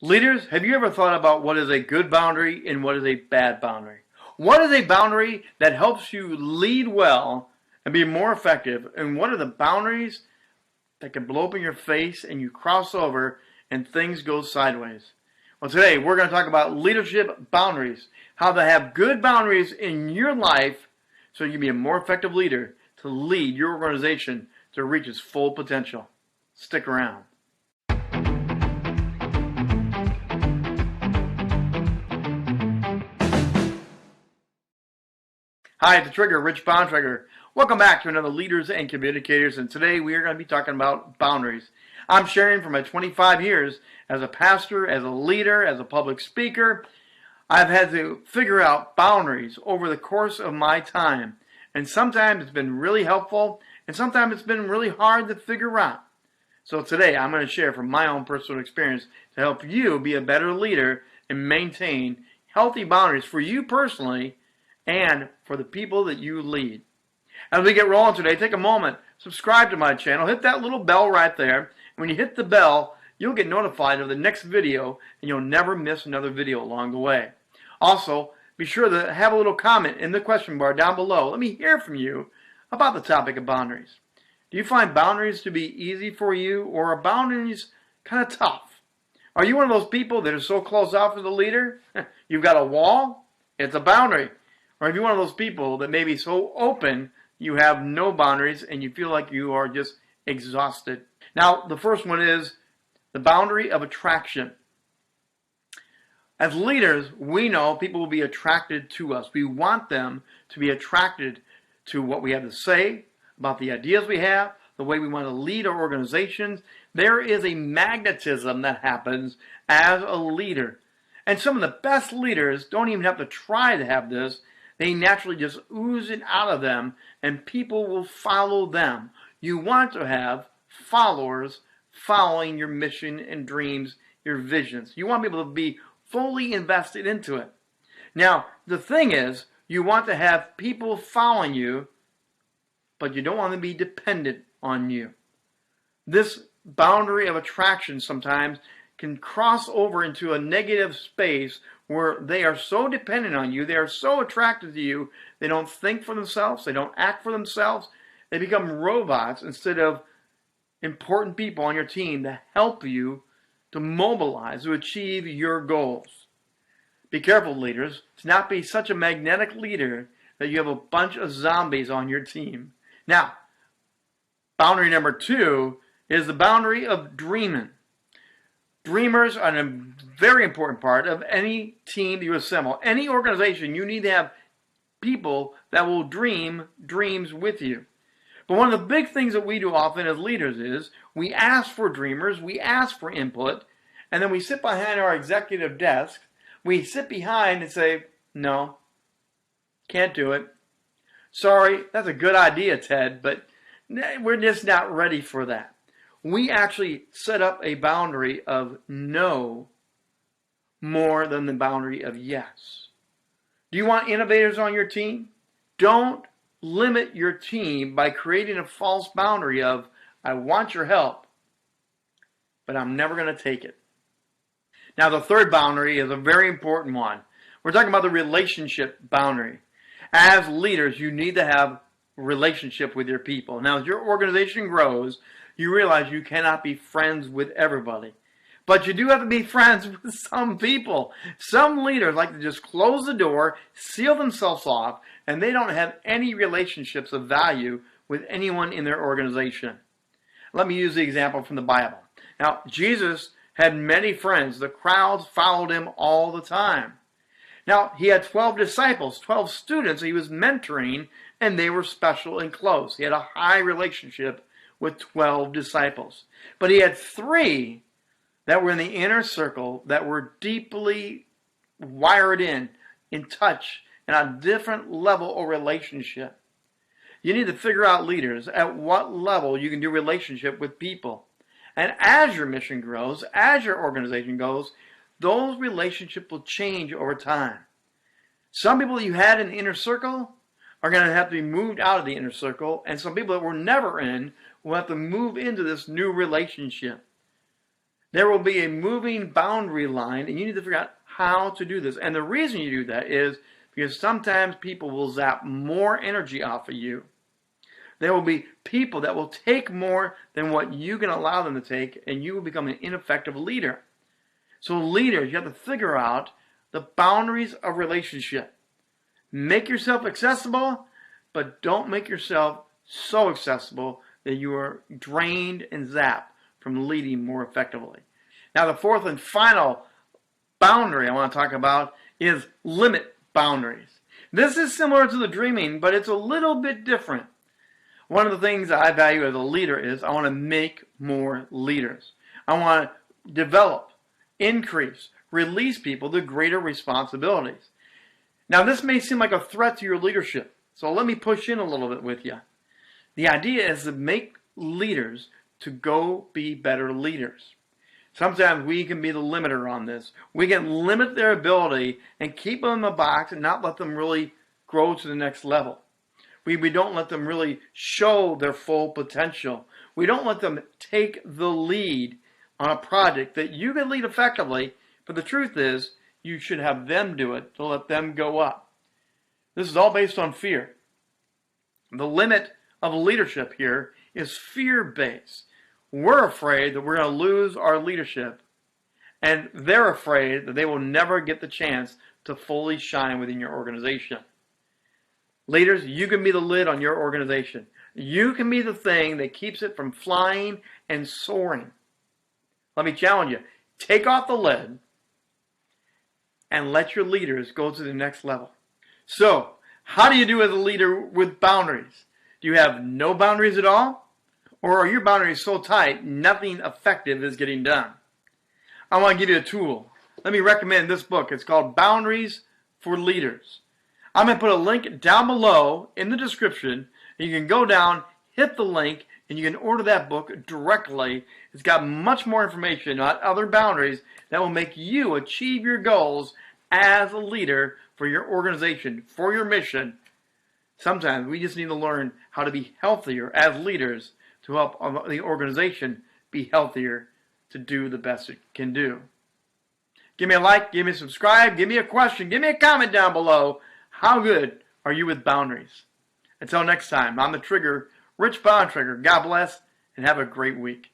Leaders, have you ever thought about what is a good boundary and what is a bad boundary? What is a boundary that helps you lead well and be more effective? And what are the boundaries that can blow up in your face and you cross over and things go sideways? Well, today we're going to talk about leadership boundaries, how to have good boundaries in your life so you can be a more effective leader to lead your organization to reach its full potential. Stick around. Hi, it's the Trigger, Rich Bontrager. Welcome back to another Leaders and Communicators, and today we are going to be talking about boundaries. I'm sharing from my 25 years as a pastor, as a leader, as a public speaker. I've had to figure out boundaries over the course of my time, and sometimes it's been really helpful, and sometimes it's been really hard to figure out. So today I'm going to share from my own personal experience to help you be a better leader and maintain healthy boundaries for you personally and for the people that you lead. As we get rolling today, take a moment, subscribe to my channel, hit that little bell right there. And when you hit the bell, you'll get notified of the next video and you'll never miss another video along the way. Also, be sure to have a little comment in the question bar down below. Let me hear from you about the topic of boundaries. Do you find boundaries to be easy for you, or are boundaries kind of tough? Are you one of those people that are so closed off as a leader? You've got a wall, it's a boundary. Or if you're one of those people that may be so open, you have no boundaries and you feel like you are just exhausted. Now, the first one is the boundary of attraction. As leaders, we know people will be attracted to us. We want them to be attracted to what we have to say, about the ideas we have, the way we want to lead our organizations. There is a magnetism that happens as a leader. And some of the best leaders don't even have to try to have this. They naturally just ooze it out of them, and people will follow them. You want to have followers following your mission and dreams, your visions. You want people to be fully invested into it. Now, the thing is, you want to have people following you, but you don't want them to be dependent on you. This boundary of attraction sometimes can cross over into a negative space where they are so dependent on you, they are so attracted to you, they don't think for themselves, they don't act for themselves, they become robots instead of important people on your team to help you to mobilize, to achieve your goals. Be careful, leaders, to not be such a magnetic leader that you have a bunch of zombies on your team. Now, boundary number 2 is the boundary of dreaming. Dreamers are a very important part of any team that you assemble. Any organization, you need to have people that will dream dreams with you. But one of the big things that we do often as leaders is we ask for dreamers, we ask for input, and then we sit behind our executive desk. We sit behind and say, no, can't do it. Sorry, that's a good idea, Ted, but we're just not ready for that. We actually set up a boundary of no more than the boundary of yes. Do you want innovators on your team? Don't limit your team by creating a false boundary of, I want your help, but I'm never going to take it. Now, the third boundary is a very important one. We're talking about the relationship boundary. As leaders, you need to have a relationship with your people. Now, as your organization grows, you realize you cannot be friends with everybody. But you do have to be friends with some people. Some leaders like to just close the door, seal themselves off, and they don't have any relationships of value with anyone in their organization. Let me use the example from the Bible. Now, Jesus had many friends. The crowds followed him all the time. Now, he had 12 disciples, 12 students he was mentoring, and they were special and close. He had a high relationship with 12 disciples. But he had 3 that were in the inner circle that were deeply wired in touch, and on a different level of relationship. You need to figure out, leaders, at what level you can do relationship with people. And as your mission grows, as your organization goes, those relationships will change over time. Some people that you had in the inner circle are going to have to be moved out of the inner circle, and some people that were never in will have to move into this new relationship. There will be a moving boundary line, and you need to figure out how to do this. And the reason you do that is because sometimes people will zap more energy off of you. There will be people that will take more than what you can allow them to take, and you will become an ineffective leader. So leaders, you have to figure out the boundaries of relationship. Make yourself accessible, but don't make yourself so accessible that you are drained and zapped from leading more effectively. Now, the fourth and final boundary I want to talk about is limit boundaries. This is similar to the dreaming, but it's a little bit different. One of the things I value as a leader is I want to make more leaders. I want to develop, increase, release people to greater responsibilities. Now, this may seem like a threat to your leadership, so let me push in a little bit with you. The idea is to make leaders to go be better leaders. Sometimes we can be the limiter on this. We can limit their ability and keep them in a box and not let them really grow to the next level. We don't let them really show their full potential. We don't let them take the lead on a project that you can lead effectively, but the truth is you should have them do it to let them go up. This is all based on fear. The limit of leadership here is fear-based. We're afraid that we're going to lose our leadership, and they're afraid that they will never get the chance to fully shine within your organization. Leaders, you can be the lid on your organization. You can be the thing that keeps it from flying and soaring. Let me challenge you. Take off the lid and let your leaders go to the next level. So, how do you do as a leader with boundaries? Do you have no boundaries at all? Or are your boundaries so tight, nothing effective is getting done? I want to give you a tool. Let me recommend this book. It's called Boundaries for Leaders. I'm going to put a link down below in the description. And you can go down, hit the link, and you can order that book directly. It's got much more information on other boundaries that will make you achieve your goals as a leader for your organization, for your mission. Sometimes we just need to learn how to be healthier as leaders to help the organization be healthier to do the best it can do. Give me a like, give me a subscribe, give me a question, give me a comment down below. How good are you with boundaries? Until next time, I'm the Trigger, Rich Bontrager. God bless and have a great week.